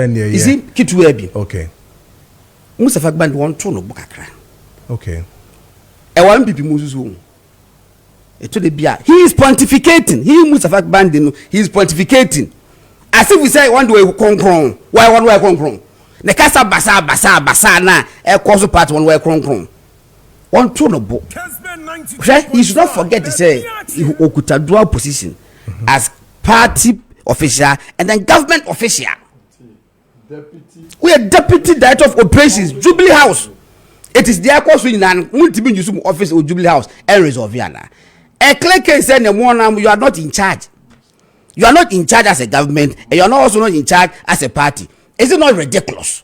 Is it Kitwebi? Okay. Mustafa Band one to no bukakra. Okay. I want people Muzu. He is pontificating. He Mustafa Band, he is pontificating. As if we say one way kron. Why one way kron? The casa basa na a cause part one way kron. One to no book. He should not forget to say he could a dual position as party official and then government official. We are deputy director of operations, Jubilee House. It is their course in an multiple use office of Jubilee House and resolve Yana. A clear case said you are not in charge. You are not in charge as a government, and you are not also not in charge as a party. Is it not ridiculous?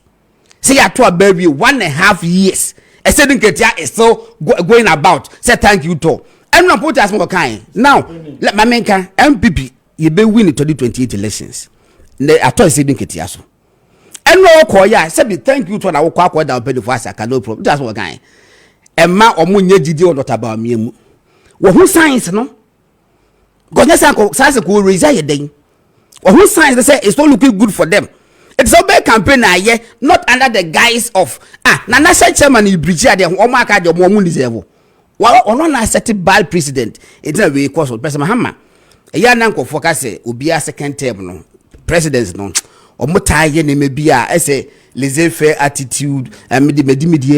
Say you to a baby 1.5 years. Asiedu Nketia is still going about. Say thank you to. I'm not put as more kind. Now, let my main MPP you be win the 2028 elections. I told Asiedu Nketia so. And no call ya say thank you to na wo kwa down pay for Ay3ka no problem. That's what guy. Emma omunye gidi o not about me mu. Wo hu science no. Because science ko raise your den. Wo hu science they say it's not looking good for them. It's a big campaign na here not under the guise of na national chairman you bridge there OMAN the mo mu deserve. Wa ono na set bad president. It's a way cause President Mahama. Ya na nko focus say obi a second term no. Presidents no. Omotaye ne mebia ese laissez-faire attitude medi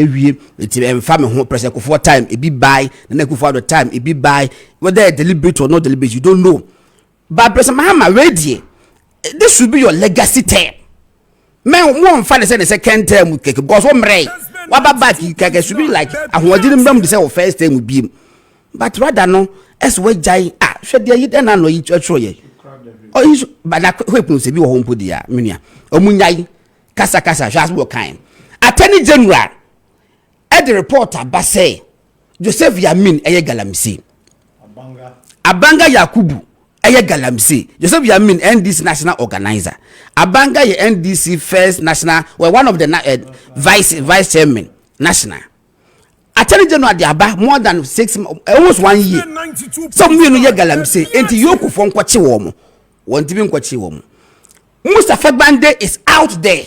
awie eti emfa me ho pressure ko for time e be buy na ko for the time e be buy whether deliberate or not deliberate you don't know but President Mahama ready this should be your legacy term men won fa the second term because what mrey what back keke should be like ahodi mbam say first term bi but rather no as we jai hwe de yi na no yi tro ye. Oh, but that weapons be home put there, Minia. Omunyai, Casa just what kind. Attorney General, at the reporter, Basse, Joseph Yamin, Aya Galamsi. Abanga Yakubu, Aya Galamsi. Joseph Yamin, NDC national organizer. Abanga, NDC first national, well, one of the vice chairman, national. Attorney General, the Abba, more than 6 months, almost 1 year. Some will know Galamsi, and Yoku from Kwachiwomo. One TV kwachi womu. Mustafa Bande is out there.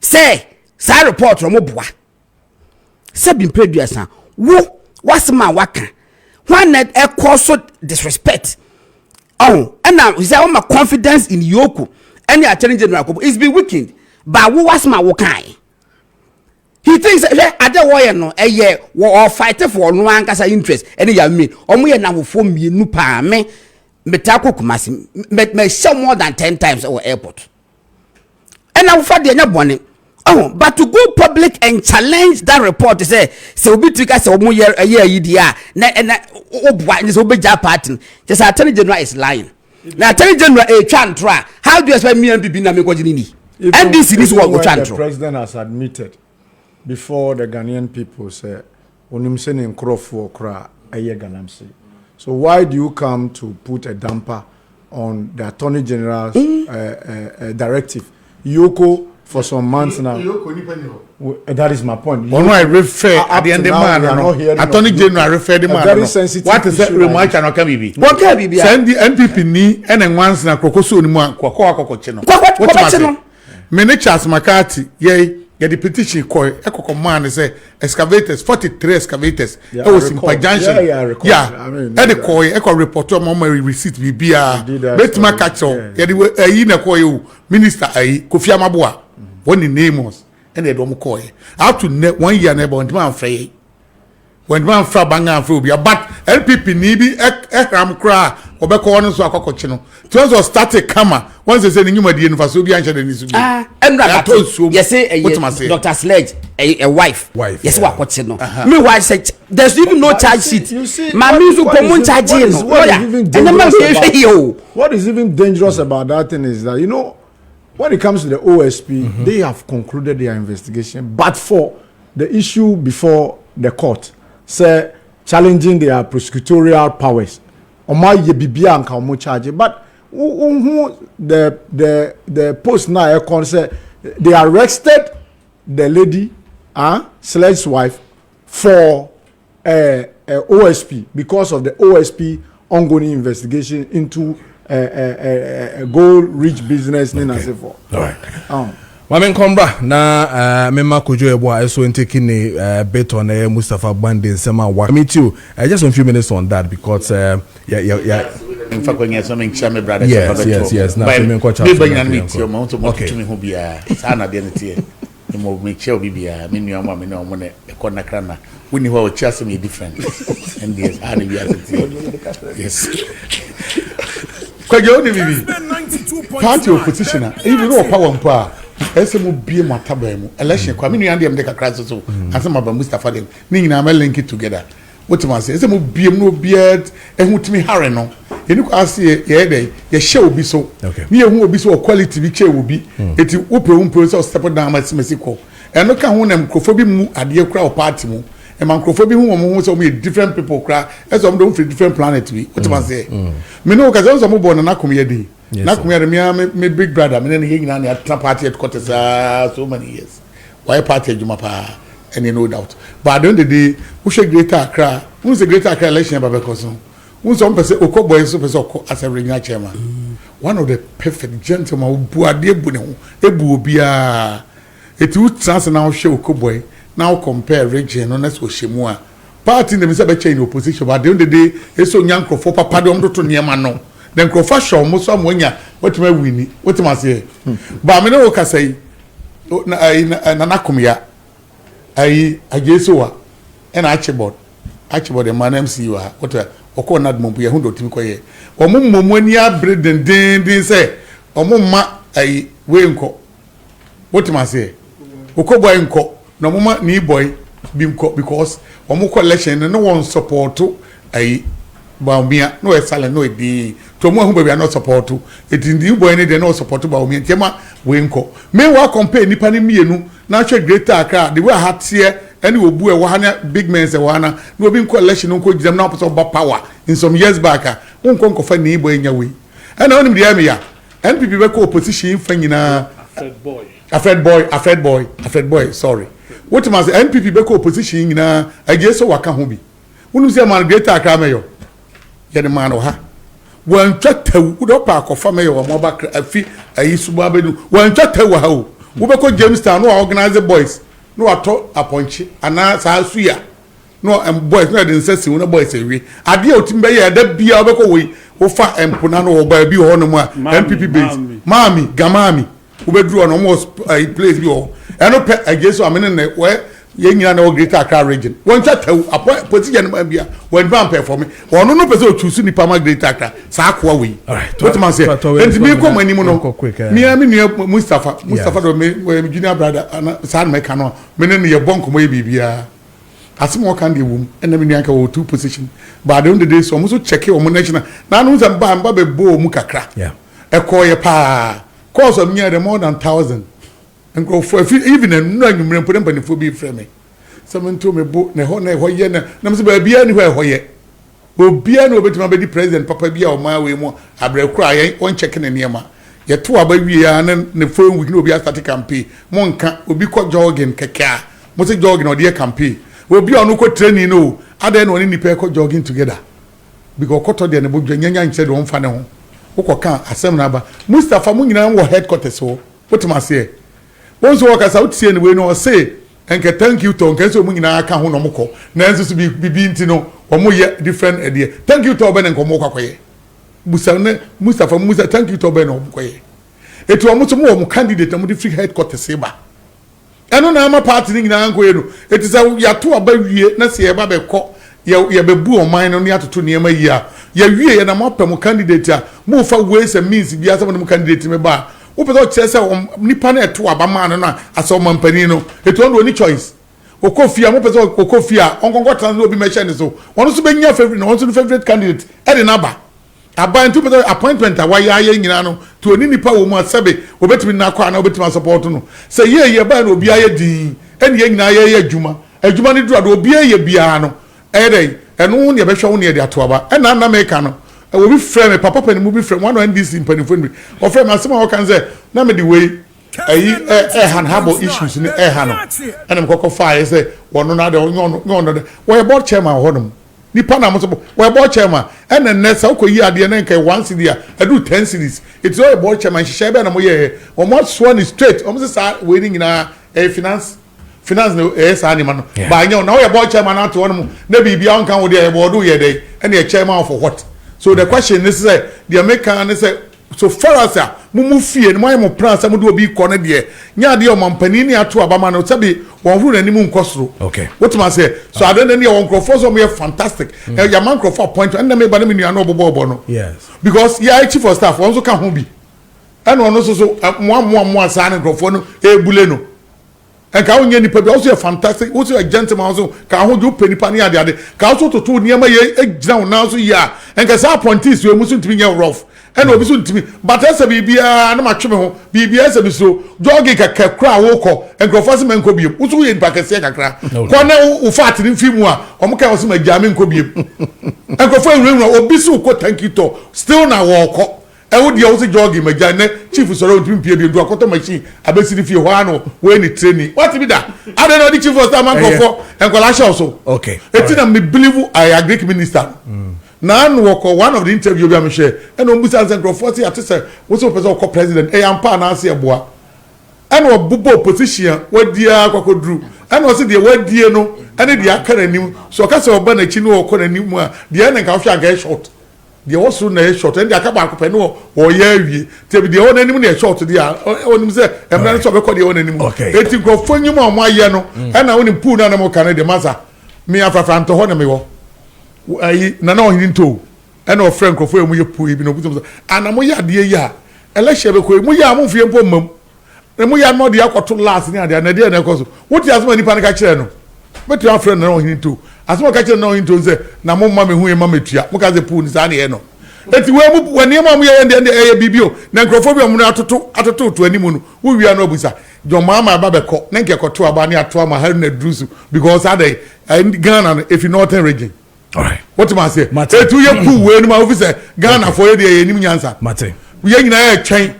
Say, sa report from Obwa. Say been producer. Wo what's my waka? One net a cause disrespect. Oh, and now is all my confidence in Yoku. Any attorney general is been weakened. But who was my wakai? He thinks other warrior no a year or fighter for no one kasa interest. Any young me. Or me now for me no pa me. Metako kumasi me show more than 10 times our airport. And I for the bonnet. Oh, but to go public and challenge that report to say we took us a year EDR na this obe pattern. Just Attorney General is lying. Now Attorney General Ay3ka, how do you expect me and people na me go jini? And this is what we try to. The president has admitted before the Ghanaian people say onimse ne nkrofo kra aye galamse. So why do you come to put a damper on the Attorney General's directive? Yoko for some months now. That is my point. When I refer at the end of the man, Attorney General refer the man. Very sensitive. What is that remark? And can be? What can be? Send the NPP ni and then once na krokoso ni mo kwakwa cheno. What cheno? Many Charles McCarthy, yay. Get the petition call command say excavators 43 excavators that was in Junction. I mean, and the call echo reporter mama receipt bibia betima catch yeah the yi na call you minister Kofi Amaboa when the name was and they don't call out to 1 year neighbor and man free when man fra banga free but LPP ni bi ekram kra obeko no so akokoche no to also start a camera once they say nyuma die no faso bi anche de nisu bi yes say Dr. Sledge a wife yes wa koche no me why say there's even no charge sheet my music common charge no what is even dangerous about that thing is that when it comes to the OSP they have concluded their investigation but for the issue before the court say challenging their prosecutorial powers ye bibia anka omo charge but the post now say they arrested the lady Sledge's wife for OSP because of the OSP ongoing investigation into goal-rich business ni na se for. All right. Mame Nkombra na mema kojo ebo so taking a bet on Mustafa Bande Sema wa me too. Just a few minutes on that because yeah. In fact, when you're something, my brother. Yes. Now, me ko cha. Me meet you, ma to me who be a sana de ntie. Me mo me che obi bia, me nua ma me na omo ne e ko nakra na. We ni ho cha me different. And yes, and we are yes. Kwaje oni bibi. Party opposition, even no power mpa. Ese mo bie mataba mu. Election kwa me nua dem de kakra so. Asema ba Mustafa dem. Ni nyina ma link it together. What you must say? Ese mo bie mu no beard ehun timi hare no. Eni ko ase ye dey ye share obi so. Me ehun obi so quality bi che obi. Eti wo pro so step down masimesi ko. Eno ka ho na mkrofo bi mu ade kura o party mu. E man mkrofo bi hu mo ho so me different people kura. Ese mo don free different planet we. What you must say? Me no ka so mo born na kom ye dey. Na kom ye me big brother me ne nyina na at party headquarters so many years. Why party adwuma pa? And no doubt. But at the end of the day, we should greater Accra. Who's the greater Accra election about Bekoso? Who's some person Oko boy so as a regional chairman? One of the perfect gentlemen who buade bunu ebu obia. It would chance now show Oko boy now compare region honest with Shemua. Party in the Mr. in opposition, but at the end of the day, it's so young for Papa don't to Niamano. Then Crofa show most of what may win. What must say? But I know what say Nanakumia. Ajesuwa and Archibald the man MC wa what oko na dum ya hundo timi koye omo monia bread den say omo ma ai we nko what ma say oko boy nko no mo ni boy bi nko because omo collection no one support ai Bawumia no excellent no di to mo hu ba no support it ndi boy ni de no support Bawumia tema we nko me wa compare nipa ni mienu na hwe greater Accra the way hatie any obu e wa na big men se wa na no obi nko election nko gidam na person ba power in some years back nko nko fa ni boy nya we and onim de am ya NPP be ko opposition fa nyina afraid boy sorry what must NPP be ko opposition nyina ajeso waka ho bi wonu se man greater Accra mayor ye the man o ha wan twataw do pa akofa mayor wa mo ba afi ayi subu abedu wan twataw ha o wo be ko Jamestown no organize boys no ato aponchi ana sa suya no boys no dey insist we no boys ewi ade otimbe ye da bia wo be ko we wo fa empona no wo ba bi ho no mu a MPP base mami gamami wo be duru no mo place bi ho eno pe ajesu amene ne we ye nyina na greater Accra region won twataw position no bia won ban perform ono no pese o choose ni pa ma greater Accra sa akwa we what man say enti mi ko mani mu no mi nua Mustafa do me junior brother san me kan no me ne ye bonko mo ye bibia asimo kan de wum ena mi nua ka wo two position but the day so mo so check o mo national na no say ba be bo mu kakra e ko ye pa course of near more than 1,000 and go for even no nwumre mpodem panifo bi frame some to me bo ne ho ye na me say ba bia ni ho ye obia na obetima be di president papa bia o ma we mu abrekura ye on check ne niema ye to aba wie ya ne phone week no obi start campaign mo nka obi ko jogging keka mo say jogging o dey campaign obi onu ko training no ada na oni nipa ko jogging together because koto dey ne bo nyanya nche do mfa ne ho ukoka asem na ba Mustafa mu nyina wo headquarters ho wetima say wonso wakasa utie ne we no say enke thank you to nkenso mu nyina aka ho no mko na enso bibi nti no omo ye different idea thank you to ben nko mo kwakoye Mustafa Musa thank you to ben no kwakoye etu omo so mo candidate mo di free headquarters ba eno na ama party ni nyina nko ye no eti say ya to aba wie na se ye ba be ko ye bebu oman no ne atoto niema yi a ye wie ye na mo pem candidate a mo fa ways and means bi asa mo candidate me ba wo pe so chese nipa na eto aba man no na asa mo mpani no eto ndo ni choice okofia mo pe so okofia onkonko trans obi me share so won so be nya favorite no won so favorite candidate e de na ba aba ntu pe appointment a wa ya nyina no to oni nipa wo mu asebe obetimi na kwa na obetimi support no say ye ba na obi aye din eni ye nyina ye adwuma ni dura do obi aye bia no ede eno ne be hwe wo ne de ato aba ena na meka no we be frame papa pani mu be frame one on this pani phone o frame asema o kan say na me the way han habo issues ni han no ena me kokko fire say wono na de onyo we board chairman ho no nipa na mo so we board chairman and then next ko yi ade na nkai 1 cedi a do 10 cedis it's all board chairman hye be na mo ye o mo swan straight o mo say sa we ni nyina finance no sa ni ma no ba nya na we board chairman ato no na bibia on kan wo de board ye dey and the chairman for what so the question is say the American is say so far as mumu fie no mo plan say mo do obi ko ne de nya de o mampani ni ato abama no sabi won huru nani mu nkosoro okay what man say so I don't know won crofo so me fantastic your man crofo appoint and me ba na me nua no bobo no yes because yeah chief of staff won so ka ho bi and won so mo asa na crofo no ebule no and ka onye nipa bi also a fantastic also a gentleman also ka ho ju penipa ni ade ka also to niam ye ejina won so ya and ka sa appointees we musu ntimi nya rough and obi so ntimi but asa bibia na matwe me ho bibia asa bi so jogi ka kra wo ko and crofo se men ko bi usu ye nipa kase kakra ko na u fat ni fimu a o mo ka o se ma jame ko bi and crofo enwura obi so ko thank you to still na wo ko e wo dia wo se jogi ma jane chief soro ntimi pie bi do akoto machine abesi ni fie ho ano we ni training what be that I don't know the chief of staff man crofo and ko la show so okay etina me believe I agree minister na no one of the interview bi am share and o busa san crofo say atese wo so person ko president e ampa na ase eboa and o bubo opposition wadia kwakodru and o say de wadie no and de akara nim so ka say oba na chi no ko na nim a de na ka hwa ga short de wo so na short and de aka ba ko pe no o ya awie te bi de wo na nim na short de a onim say emra so be ko de wo na nim eti crofo nyum o mo aye no and na woni pool na mo kan de masa me afafa nto ho na me wo ayi na ohini nto and o friend crofo mu ye pool bi no buso ana mo ya de ya election be ko mu ya mo fie mpo mam emu ya no de akoto last ni ade na de na ekoso woti asoma nipa na ka kire no betu afre na ohini to asoma ka kire na ohini to ze na mo ma me hu e ma metua mo ka ze pool ni sa na ye no eti we mu wani ma mu ye de e bibio na nkrofobia mu na atoto to animu no wo wia no obusa jo mama ba be ko na nke koto aba ni ato ama ha na drusu because ade Ghana if you northern region all right what man say eti ye pool we ni ma officer Ghana for ye de enim nyansa Martin we nyina ye twen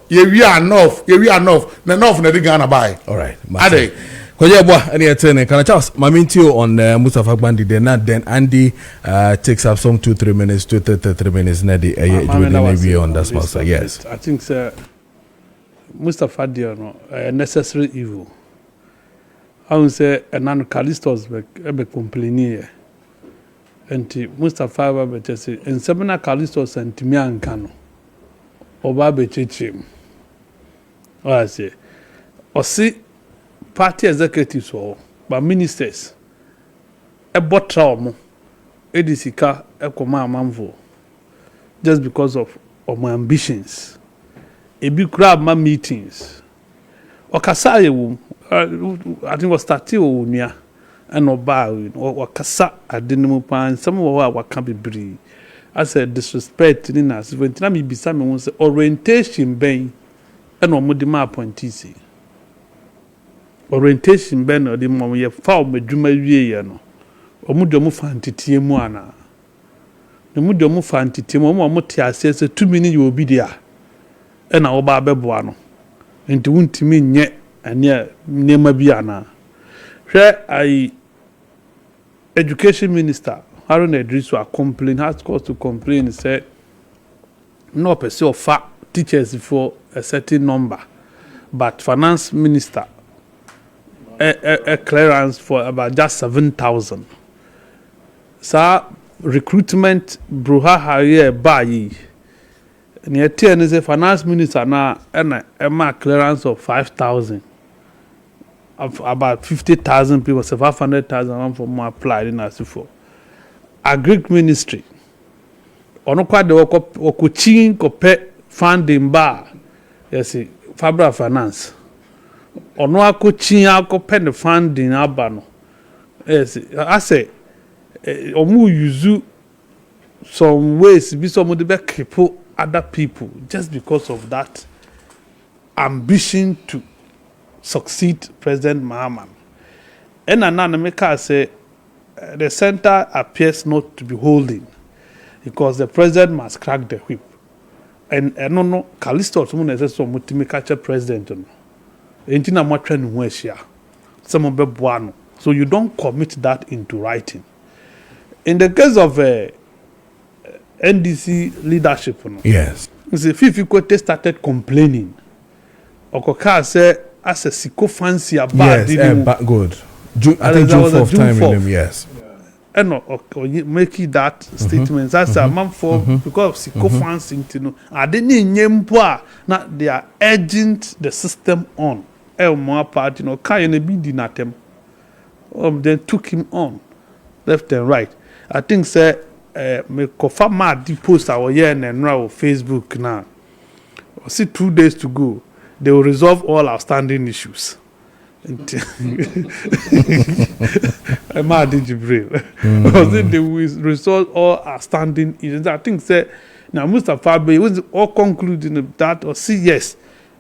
ye wia north na north na de Ghana buy all right ade koje boa any atene can Charles mamintio on Mustafa Gbandi then Andy takes up some 2-3 minutes 2-3 minutes na the review on that sponsor yes I think sir Mustafa dear no necessary evil I would say Enan Callistos be complaining enti Mustafa ba be say en semina Callistos antimi anka no oba be chechim o say o si party executives or but ministers e botra omo edisika e koma amamfo just because of my ambitions e bi crowd ma meetings o kasa yewu I think was started o nua and oba o kasa adenimu pan some of wa can be bri as a disrespect ni na so na me bisa me won say orientation ben and o modi ma appointees orientation ben o di mo ye fa o madwuma wie ye no o mu do mu fantitie mu ana no mu do mu fantitie mu mo te ase se 2 minutes you obi dia e na wo ba beboa no enti wuntimi nye ane nema bi ana hwe ai education minister Haruna Idrisu has cause to complain say no person offer teachers for a certain number but finance minister a clearance for about just 7,000 so recruitment bruha hire bayi near 10 is a finance minister na and a clearance of 5,000 of about 50,000 people, so 500,000 for more applied in as before. Agric ministry. Ono kwa de okuchin kope funding bar. Yes, Fabra Finance. Ono akuchin akope the funding abano. Yes, I say omu use some ways be some de be cripple other people just because of that ambition to succeed President Mahama. And Ananameka say the center appears not to be holding because the president must crack the whip. And no, Callisto says so multi-catcher president. Entina matren huesia. Some of buano. So you don't commit that into writing. in the case of NDC leadership, yes, you see, Fifi Kote started complaining. Okoka said, as a siko fancy about good. I think June 4th time in him, yes. And making that statement. That's a man for because of siko fancy, you know. I didn't nyempoa. Now they are urging the system on. More part, you know, can be dinatem. Then took him on, left and right. I think say me kofa ma di post our year and now Facebook now. See 2 days to go. They will resolve all outstanding issues. Ma di Jibril. They will resolve all outstanding issues. I think say now Mustafa Bey was all concluding that or see yes,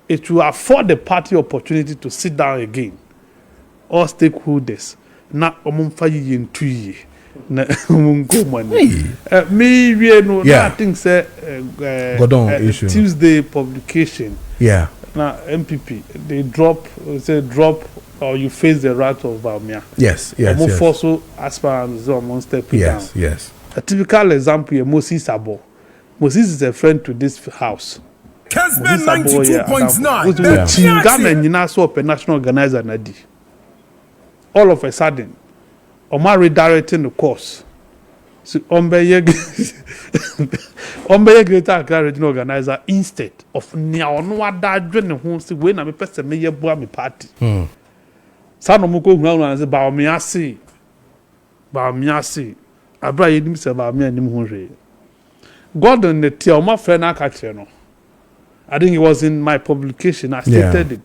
it will afford the party opportunity to sit down again. All stakeholders. Na omumfa yi ntu yi na omungo money me we no na I think say Tuesday publication na MPP they drop or you face the wrath of Bawumia. Yes force aspirants on step down. Yes a typical example here Moses Abo. Moses is a friend to this house. Kesben 92.9 Chingana nyina so open national organizer na di. All of a sudden, Oma redirecting the course. So, Ombeye Greater Accra Regional Organizer instead of Niaonwa Dadwen who say when I'm a person may boa me party. Son of Muko Ground and say Bawumia see. Abra yedim se Bawumia and Nimhore. Gordon the Tioma friend Akacheno. I think it was in my publication. I stated it.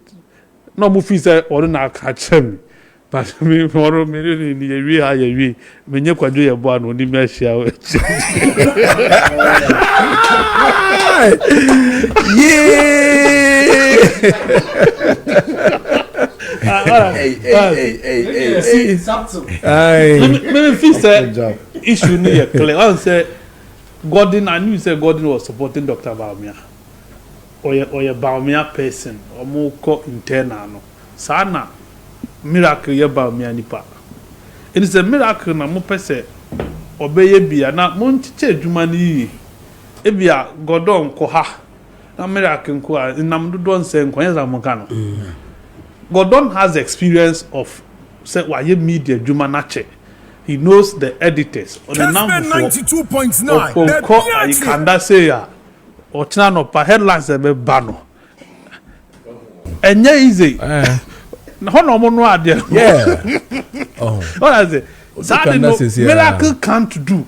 No movie said or na catch me. But me for me ni we menye kwadwo ye bo anu ni me ahia. Me feel say issue ni clear. I say Gordon, I knew say Gordon was supporting Dr. Bawumia. Or a Bawumia person or more internal no. Sana miracle ye Bawumia nipa. It is a miracle na mo pese obeye bia na mo nchiche adwuma ni ebia Gordon ko ha na miracle ko a nam dodo nse nkwanya za mo ka no. Gordon has experience of say waye media adwuma na che. He knows the editors on the number 92.9 Ay3ka say ya or channel no pa headlines e be bano enye easy no mo no ade what I say sad no miracle can't do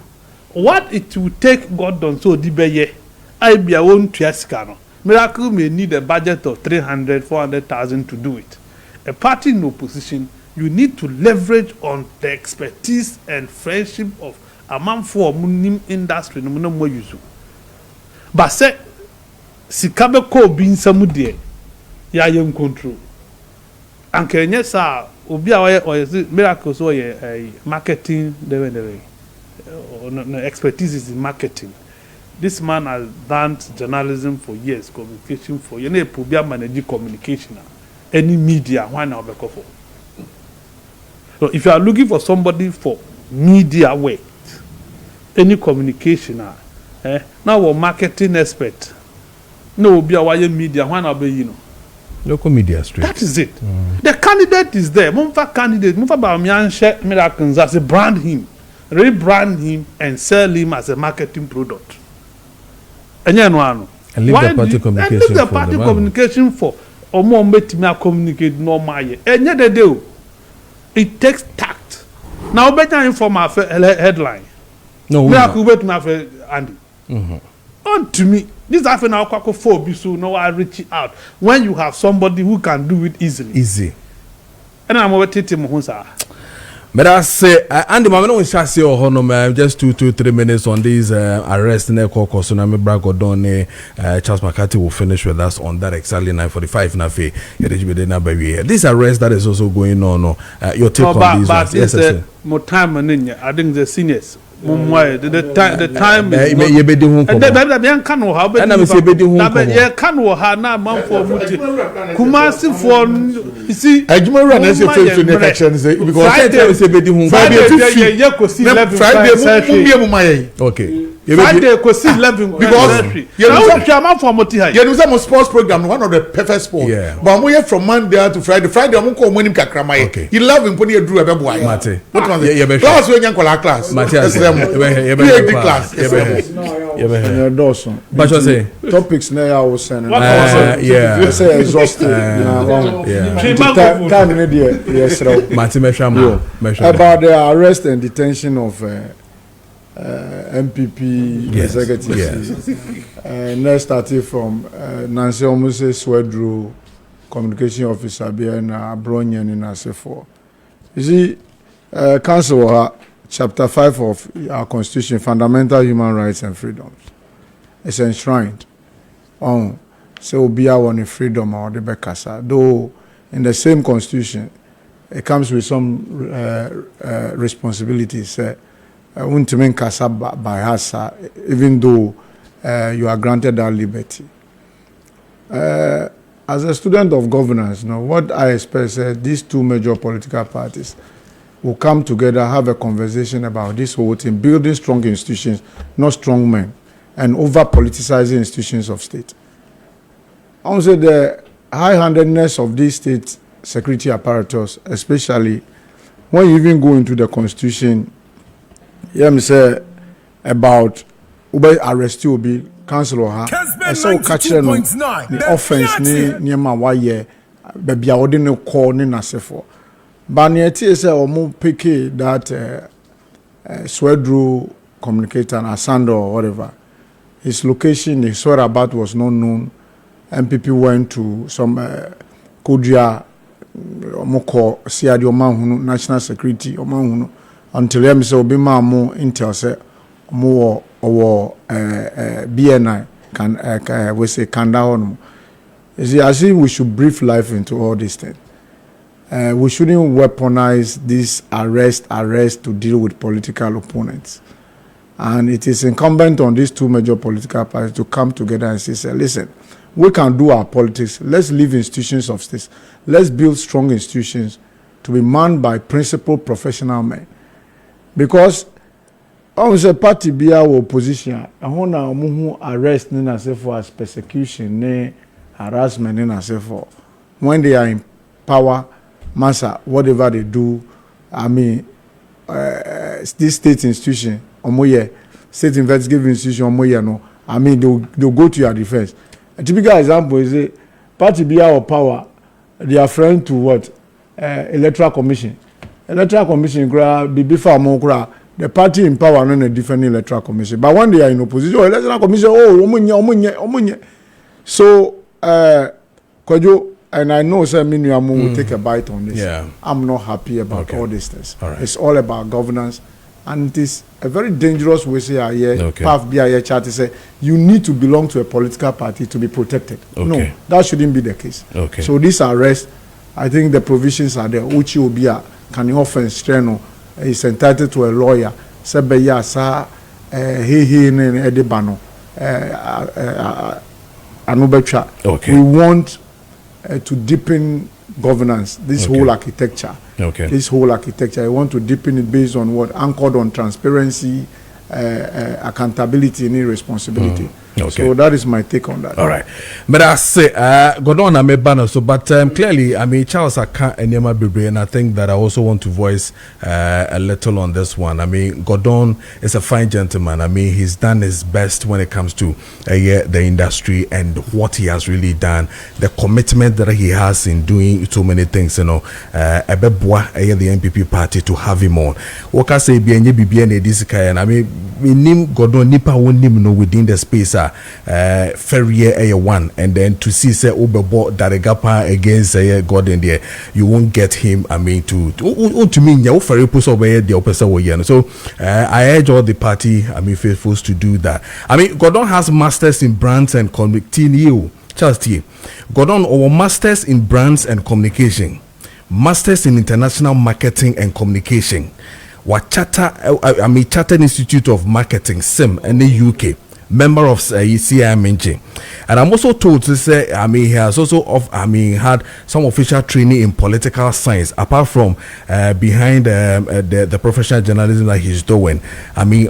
what it will take Gordon so di beye I bia won tuasika no miracle may need a budget of 300,000-400,000 to do it. A party in opposition, you need to leverage on the expertise and friendship of a man for munim industry no mo use. But say sikabe ko bin samudie ya yem control. Anke nye sa obi a oye miracle so ye marketing the expertise is in marketing. This man has done journalism for years, communication for years. You know, manage communication. Any media, why now be for? So if you are looking for somebody for media work, any communication, now we're marketing expert. No, be a media, why not be, you know? Local media street. That is it. The candidate is there. Mumfa candidate, Mumfa Bawumia share miracles as a brand him, rebrand him, and sell him as a marketing product. And leave the party communication leave the party communication for omo mbetimi communicate normal. And it takes tact. Now better inform our headline. No, we are going to Andy. On to me, this after now kwako so no I reach out when you have somebody who can do it easily. Easy. And I'm over Titi Mohunsa. But I say, Andy, I'm not chassis or honor, just 2-3 minutes on these arrests in the caucus. And I'm a brag or done. Charles McCarthy will finish with us on that exactly 9:45. Nafe, this arrest that is also going on. Your take on these ones? Yes, more time and I think the seniors the time is not ye bedi hu and that be kan wo ha and am say bedi hu that be ye kan wo ha na man for muti kumasi for you see adwuma na say face to catch say because Friday say bedi hu Friday ye ko see 11 Friday mu maye okay Friday ko see 11 because you know man for muti ha you know some sports program one of the perfect sport but we from Monday to Friday am ko mo nim kakra maye 11 pon ye duru ebebo aye mate what was it class we nyankola class class but you say topics na ya was saying yeah say exhausted time in there yes about the arrest and detention of MPP executives. Next started from Nancy Omuse Swedru, communication officer, and Bronyan in Asefo. You see, Council chapter 5 of our Constitution, fundamental human rights and freedoms, is enshrined on so be our one freedom or the Bekasa. Though in the same Constitution, it comes with some responsibilities. Untimen kasa by hasa, even though you are granted that liberty. As a student of governance, what I expect is these two major political parties will come together, have a conversation about this whole thing, building strong institutions, not strong men, and over-politicizing institutions of state. I would say the high-handedness of these state security apparatus, especially when you even go into the Constitution, me say about ube arrest you be council ha so catch no the offense ni ma waye baby awode no call ni nasefo ba na tie say omo pick that Swedru communicator and Asando or whatever his location his whereabouts was not known. MPP went to some Kodia omo call Asiedu Nketia national security omo until them say obi ma mo intel say mo or BNI can we say can down. You see, I think we should breathe life into all these things. We shouldn't weaponize this arrest to deal with political opponents. And it is incumbent on these two major political parties to come together and say, listen, we can do our politics. Let's leave institutions of states. Let's build strong institutions to be manned by principled professional men. Because on the party be our opposition, I want to arrest Nina for as persecution, ne harassment Nina for when they are in power, massa whatever they do. I mean, this state institution, state investigative institution, no. I mean, they'll go to your defense. A typical example is a party be our power. They are friend to what electoral commission. Electoral commission be before more the party in power and a different electoral commission. But when they are in opposition, electoral commission, omunye. So, Kwajo, and I know Sir Minuamu will take a bite on this. Yeah. I'm not happy about all these things. All right. It's all about governance. And it is a very dangerous way to path BIA chat to say you need to belong to a political party to be protected. No, that shouldn't be the case. So this arrest, I think the provisions are there. Uchi Obia can offense Streno is entitled to a lawyer. Sebeya sa edebano anubecha. We want to deepen governance. This whole architecture. This whole architecture. I want to deepen it based on what anchored on transparency, accountability, and responsibility. So that is my take on that. All right, but I say, Gordon, I'm a banner. So, but clearly, I mean, Charles Aka and Yema Bibre, and I think that I also want to voice a little on this one. I mean, Gordon is a fine gentleman. I mean, he's done his best when it comes to the industry and what he has really done, the commitment that he has in doing so many things. You know, the NPP party to have him on. What I say, and I mean, Gordon Nipa won't know within the space. Ferrier one, and then to see say Obebo Daregapa against Gordon there, you won't get him. I mean to mean you ferry push over the opposite way. So I urge all the party, I mean faithfuls to do that. I mean Gordon has masters in brands and communication. Charles T. Gordon our masters in brands and communication, masters in international marketing and communication. what Chartered Institute of Marketing SIM in the UK. Member of CIMNG, and I'm also told to say he has also had some official training in political science apart from behind the professional journalism that he's doing.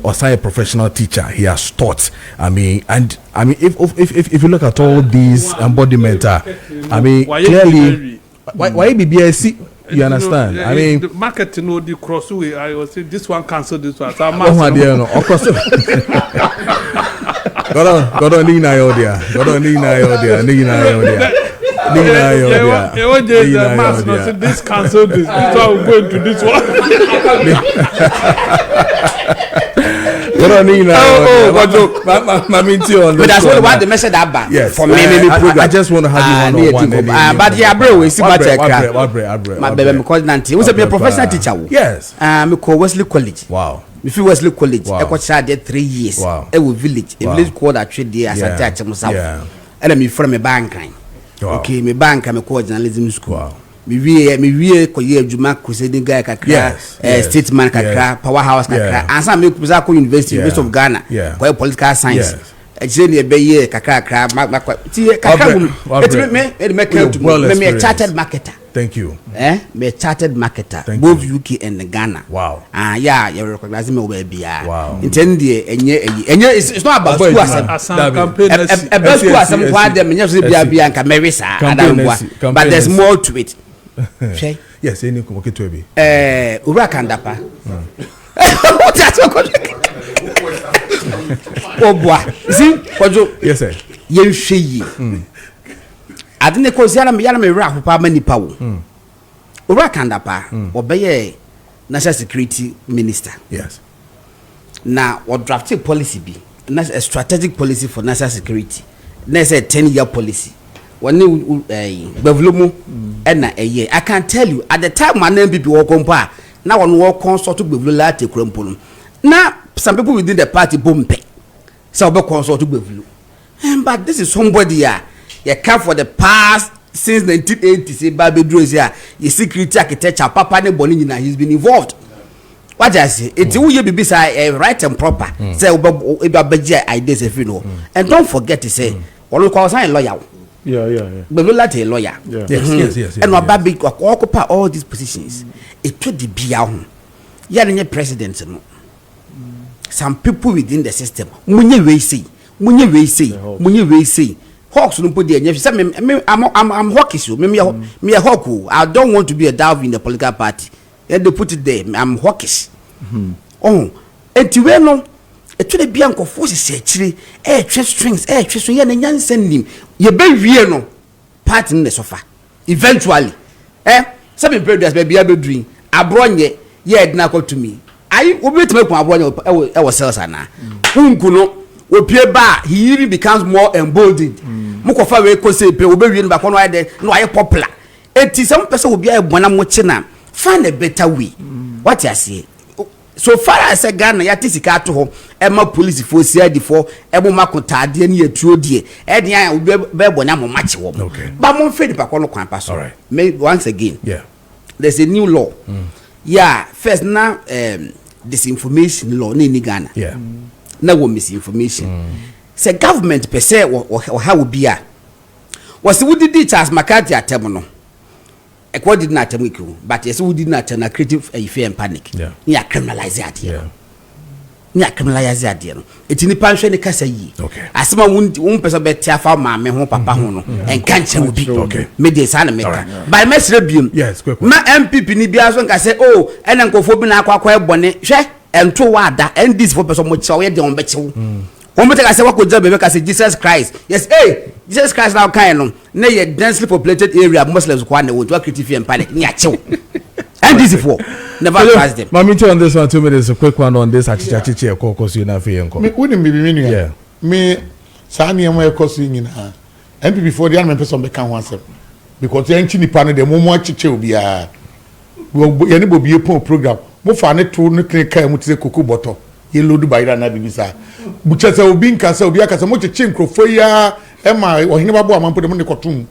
Also a professional teacher he has taught. If you look at all these embodiments, clearly why BBSC. You understand? The marketing or the crossway. I was saying this one cancel this one. So God on Nina Yodia. This cancel this. This one going to this one. But that's what the message that bad. Yes. For me, I just want to have you one. But yeah, bro, we see my baby, because Nanti was a professional teacher. Yes. Me call Wesley College. Wow. Me feel Wesley College. Wow. I coach there 3 years. Wow. A village called that trade there as a teacher myself. And I'm from a bank. Okay, me bank I'm a call journalism school. Wow. Me ko ye adwuma crusading guy kakra statesman kakra powerhouse kakra and some me kuza ko university of Ghana ko political science ejire ne be ye kakra kakra me chartered marketer. Thank you. Me chartered marketer both UK and Ghana. Wow. You recognize me over bia. Wow. Intend it's not about school campaign school asem kwa dem nya so bia nka merisa but there's more to it. Yes, any come okay to be. Ura kandapa. What that's what? Oh boy. See, Kojo. Yes sir. Yen hwe adine ko siara me yana me wra hopa mani pawo. Ura kandapa obeye national security minister. Yes. Now what drafted policy be? A strategic policy for national security. There's a 10-year policy. When you I can tell you at the time my name people walk on par. Now on walk consult to Bevlula to Crumpulum. Now some people within the party bump. So consult to Bevlu. But this is somebody you come for the past since 1980 say Baby Drozia, your security architecture, Papa ne Bonina, he's been involved. What I say, it's who you be beside right and proper. Say ideas if you know. And don't forget to say, all call sign lawyer. Yeah. But we like a lawyer. Yes. And our baby occupy all these positions. It could be our president. Some people within the system. Munye we say. Hawks no put there. I'm hawkish. Me a hawk. I don't want to be a dove in the political party. And they put it there. I'm hawkish. Oh, and to where no. It should be uncle forces actually strings and yan send him. You be real no part in the sofa. Eventually, some people just be able to dream. I brought ye na call to me. I will make my our sales ana. Unkuno will appear bar, he really becomes more emboldened. Mukofa we ko say pe obewie no ba kono ay de no ay popular. Enti some person will be a bona mochina. Find a better way. What you say? So far as a Ghana yati sika to ho ema police for CID for emo makotade ne atuo die e dia be bonya mo machi wo ba mo fedi pa kono kwan pa so once again there's a new law first now disinformation law in Ghana na wo misinformation say government per se or how will be was we did Charles McCarthy atem no what did not make you, but yes, we did not turn a creative fear and panic. Yeah, criminalize that. Yeah, criminalize that. It's in the pension the case. Okay, as someone won't person better for mamma, home, papa, and can't will be okay. Media sana maker. By Mess Rebium, yes, my MPP Nibias one can say, oh, and Uncle Fobina Aqua Bonnet, share and to wada, and this for person much so on Betchu. One I say what could job because I say Jesus Christ. Yes, hey, Jesus Christ now kind of nay a densely populated area Muslims one would work creative and panic. And this is for never pass them. Mammy on this 1 2 minutes, a quick one on this actually caucus you know wouldn't be meaning me Sani and my cousin in her. And before the young person become one step. Because the ancient panel the more chiche will be a will be a program. More fun it to nuclear care with the cocoa bottle. You load by that Nabisa. Buchasa will be in Casa, be a Casamocha Chinkro for ya, Emma, or Hinaba, and put them on the cartoon.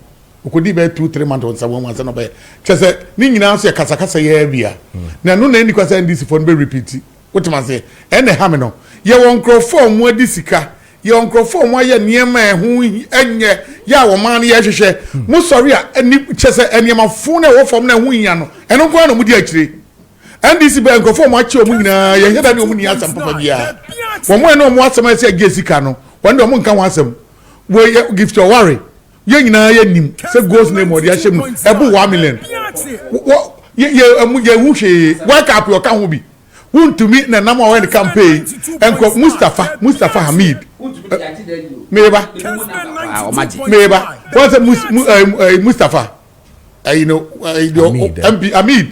okodi be 2-3 months on someone once no be chese ni nyina so kasa ye bia na no na ni kwasa ndisi for no be repeat what man say ene ha me no ye won crofo mu adi sika ye won crofo mu aye niema ehu enye ya wo man ye hwehwe mu sorry a eni chese eniema fu na wo fom na ehu nya no eno kwa no mu di akire ndc be crofo mu achi omu nyina ye heda ni omu ni asam papa bia wo mu eno mu asam ase age sika no wanda omu nka ho asam we gift your worry ye nyina ye nim say goes name or ya shem ebu 1 million ye hu hwe wake up your kan ho bi to me na nama when campaign enko Mustafa Hamid meba what's Mustafa MP Hamid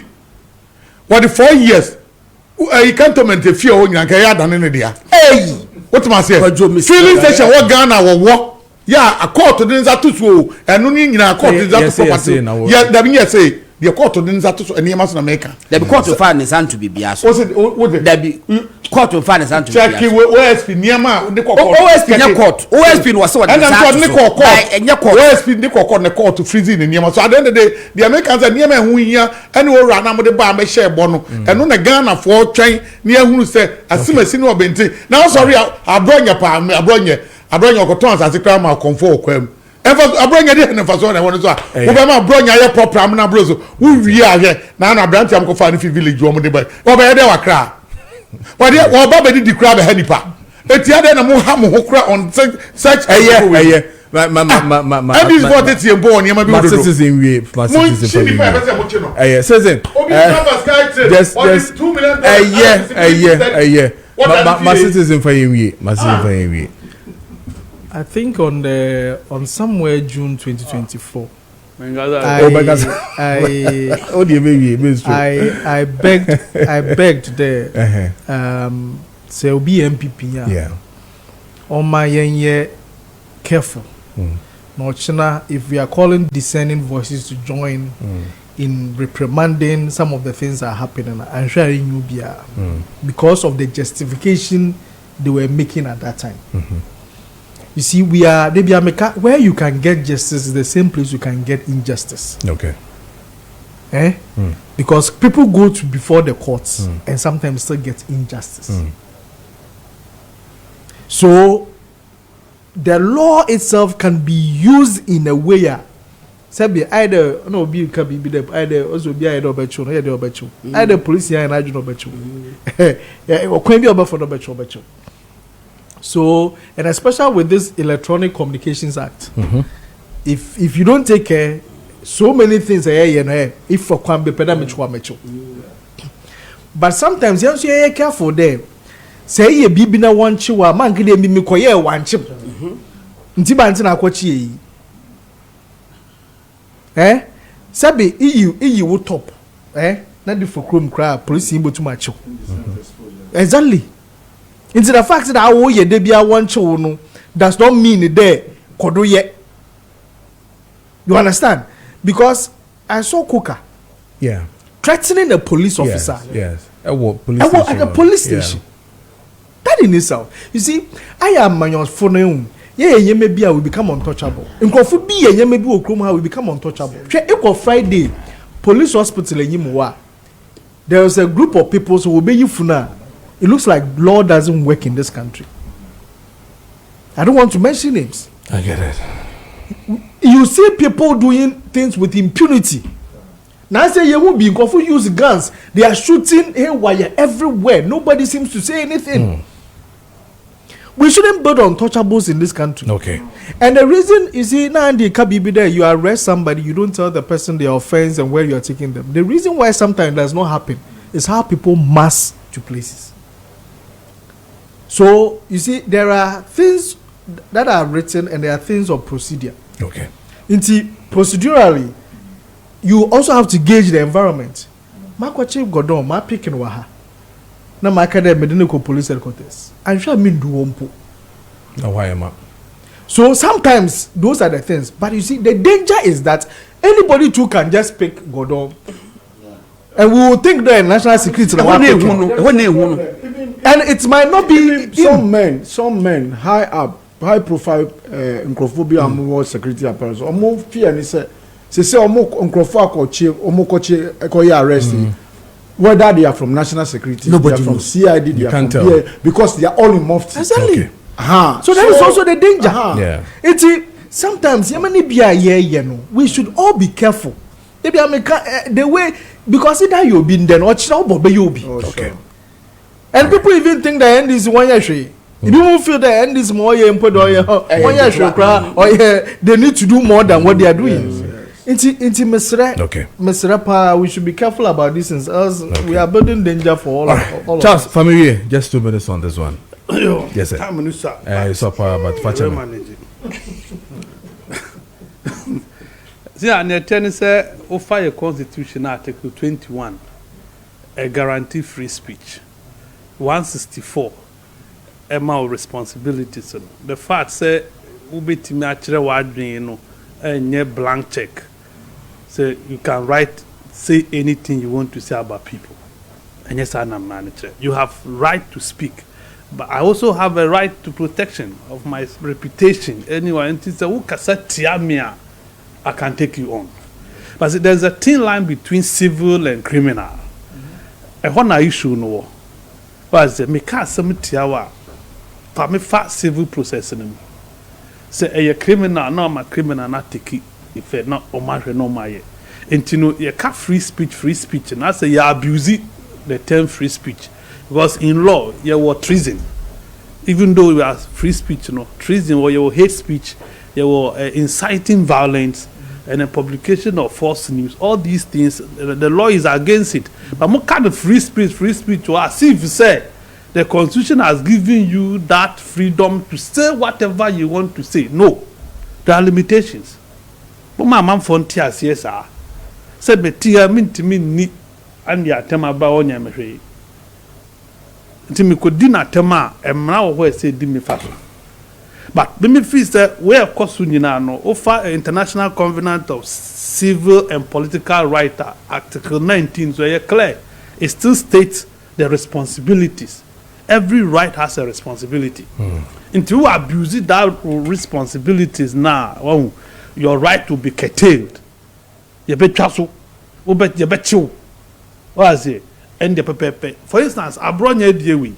what the 4 years cantonment e fear onya kan ya dan ne dia what man say filling station what Ghana wo ya a court din za tutu enu ni nyina court din za tutu property ya da bi say the court din za tutu eni ma so na make the court of finance and to be biaso that be court of finance and to be check OSP niema de OSP na court OSP no so and court ni court OSP ni court na court freezing niema so at the end of the day the Americans are niema hu hia ene wo ra na mo de ba me share bo no eno na Ghana for twen ni ehunu se asimasi ni obenti na sorry abronya pa abronya okoton asase ma konfo okwam abronya de na faso na won so wo be ma abronya ye program na brozo wo wi ahwe na abranti am ko fa ni village wo mo de ba wo be de wakra wo ba be di kra be hanipa etia de na mo ha mo kra on such eye and this what it's your boy niam bi my citizen we my citizen citizen just 2 million my citizen for you my citizen for you I think on somewhere June 2024. I begged the say be MPP yeah on my year careful. No China, if we are calling discerning voices to join in reprimanding some of the things that are happening, I'm sure you be because of the justification they were making at that time. You see, we are where you can get justice is the same place you can get injustice. Okay. Because people go to before the courts and sometimes still get injustice. So the law itself can be used in a way. Sabi either no be can be the either also be either obecho no either obecho either police and I do obecho. Yeah, or can be over for obecho. So, and especially with this Electronic Communications Act, if you don't take care, so many things are here. If for kwambe peda but sometimes you have to be careful there. Say ye bibi na wanchi wa man kide mi koye wanchi. Nti ba nti na akwachi sabi iyu wo top na di for chrome cry police imbo too much. Exactly. Into the fact that our ye debia one show no does not mean there kodo ye. You understand? Because I saw Kuka threatening a police officer. Yes. At a police station. That in itself. You see, I am my phone. Yeah, you may be we become untouchable. In Kofu be ye may be Okroma we become untouchable. Equal Friday, police hospital in Yimwa. There was a group of people who will be you funa. It looks like law doesn't work in this country. I don't want to mention names. I get it. You see people doing things with impunity. Now I say you will be going to use guns. They are shooting haywire everywhere. Nobody seems to say anything. We shouldn't build untouchables in this country. Okay. And the reason, you see, now in the Kabibi there, you arrest somebody, you don't tell the person their offense and where you are taking them. The reason why sometimes it does not happen is how people mass to places. So, you see, there are things that are written and there are things of procedure. Okay. Procedurally, you also have to gauge the environment. Makwache Godon, ma picking waha. Na makade medical police headquarters. I'm sure I mean do wompo. Now why am I? So sometimes those are the things. But you see, the danger is that anybody too can just pick Godon. And we will think that national security. And it might not be some men high profile in Crophobia more security apparatus or more fear and say say omo nkrofo akoche arrest whether they are from national security, nobody they are from knows. CID, they You are can't from tell. PA, because they are all in mufti. Exactly. Okay. So that is also the danger. Yeah. Sometimes we should all be careful. Maybe the way, because either you've been there or you'll be. Okay. And people even think the end is 1 year. You don't feel the end is more year input or 1 year or they need to do more than what they are doing. Into Mr. We should be careful about these things, else we are building danger for all Charles, of us. family, just 2 minutes on this one. Yes, sir. It's up about See, and the attorney said, "Offer a constitution article 21, a guarantee free speech. 164, amount responsibilities. The fact say, ubeti me achire wadwin no, enye blank check. So you can say anything you want to say about people. And yes, I'm manager. You have right to speak, but I also have a right to protection of my reputation. Anyway, and it's a I can take you on. But see, there's a thin line between civil and criminal. And one issue no. But me can't some tiawa. For me, fast civil processing. Say a criminal, no, my criminal not take it. If it not omare no my. And you know, you can't free speech, and I say you abuse it, the term free speech, because in law you were treason. Even though you are free speech, you know, treason or your hate speech, you were inciting violence and a publication of false news. All these things, the law is against it. But what kind of free speech to us? See if you say the Constitution has given you that freedom to say whatever you want to say. No, there are limitations. But my man frontier CSR said me tia mean to me ni and ya tema ba onya mehwe. Nti me could dinner tema emra wo say di me fa. But me feel say we of course nyina no offer international covenant of civil and political rights article 19 so clear. It still states the responsibilities. Every right has a responsibility. Until you abuse that responsibilities now, well, your right to be curtailed. You bet chasu, you bet you. What is it? And the pepe. For instance, I brought you dewi.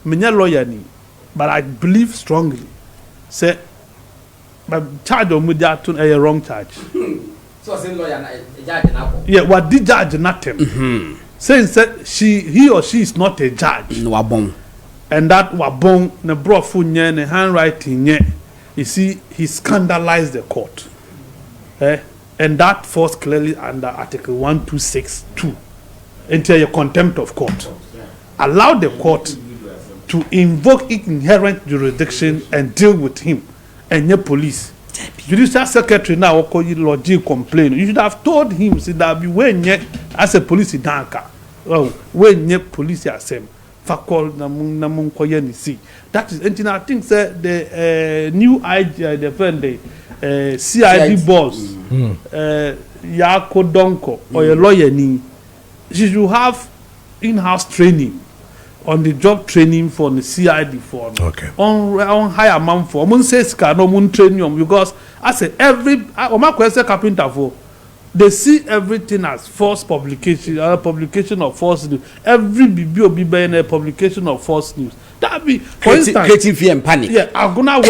Menya lawyer ni, but I believe strongly. Say, but charge of media to a wrong charge. So say lawyer judge na. Yeah, what did judge nothing? Saying that he or she is not a judge. No wabon. And that wabon ne brofu nye ne handwriting nye. You see, he scandalized the court. And that falls clearly under Article 1262. Enter your contempt of court. Allow the court to invoke its inherent jurisdiction and deal with him. And your police. Judicial secretary now lodge complain. You should have told him see that be when as a police in Danka. Well, when ye police asem fakol namun koye ni see. That is and I think the new IG defend the CID boss Yako Donko or a lawyer ni she should have in-house training on the job training for the CID for on higher amount for mun say ska no mun training because I say every Oma kwese carpenter for they see everything as false publication publication of false news. Every BBO be in a publication of false news. That be for instance creating fear and panic. Yeah, Aguna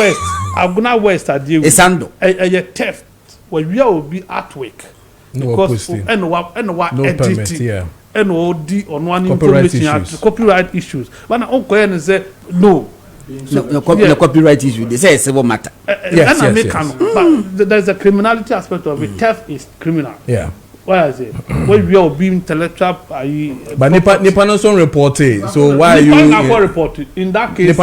West at the Esando a theft where we will be at work because and what editing. Yeah. NOD on one Copyright information issues. Copyright issues. When I go say no. The copyright issue. They say it's civil matter. Yes. But there's a criminality aspect of it. Theft is criminal. Yeah. Why is it? When we are being intellectual, but Nipa no son report it. So why are you? Nipa reported. In that case,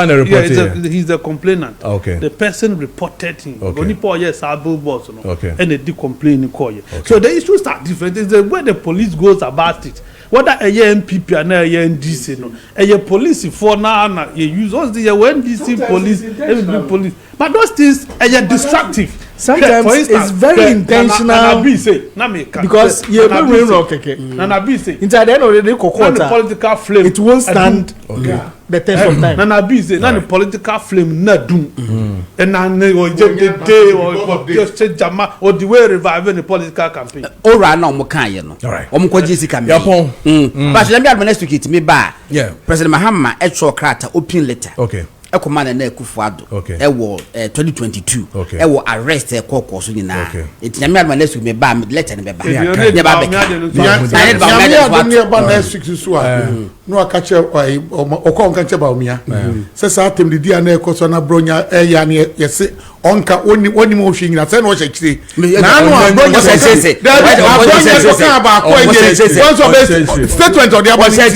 he's the complainant. Okay. The person reported him. Okay. Nipa yes, our billboards. Okay. And they did complain in court. So the issues are different. It's the way the police goes about it. Whether a MPP and a NDC, no, a police for now you use all the NDC police, police. But those things are destructive. sometimes For instance, it's very intentional. Nana B say, na me can. Because you Nana don't B really know say, keke. Nana B say, Inside the end of the day, na the kokota, political flame. it won't stand the test of time. Nana B say, na the political flame na doom. And na or just the day or just say jama or the way reviving the political campaign. Ora na omo kan ye no. Alright. Omo ko jisi kam. Yapon. But let me administer it me ba. Yeah. President Mahama etro krata open letter. Okay. Ekoma na Kufuado. Okay. Ewo 2022. Okay. Ewo arrest e kokko so nyina. Okay. Enti nyame administer me ba letter ne be ba. Yeah, Ne ba be. Next week so no akache okon kanche Bawumia se sa tem di dia na ekoso na bronya ya ne yese onka oni mo hwe nyina se na o hye na no abronya se What abronya ko ka ba ko ye statement of the abronya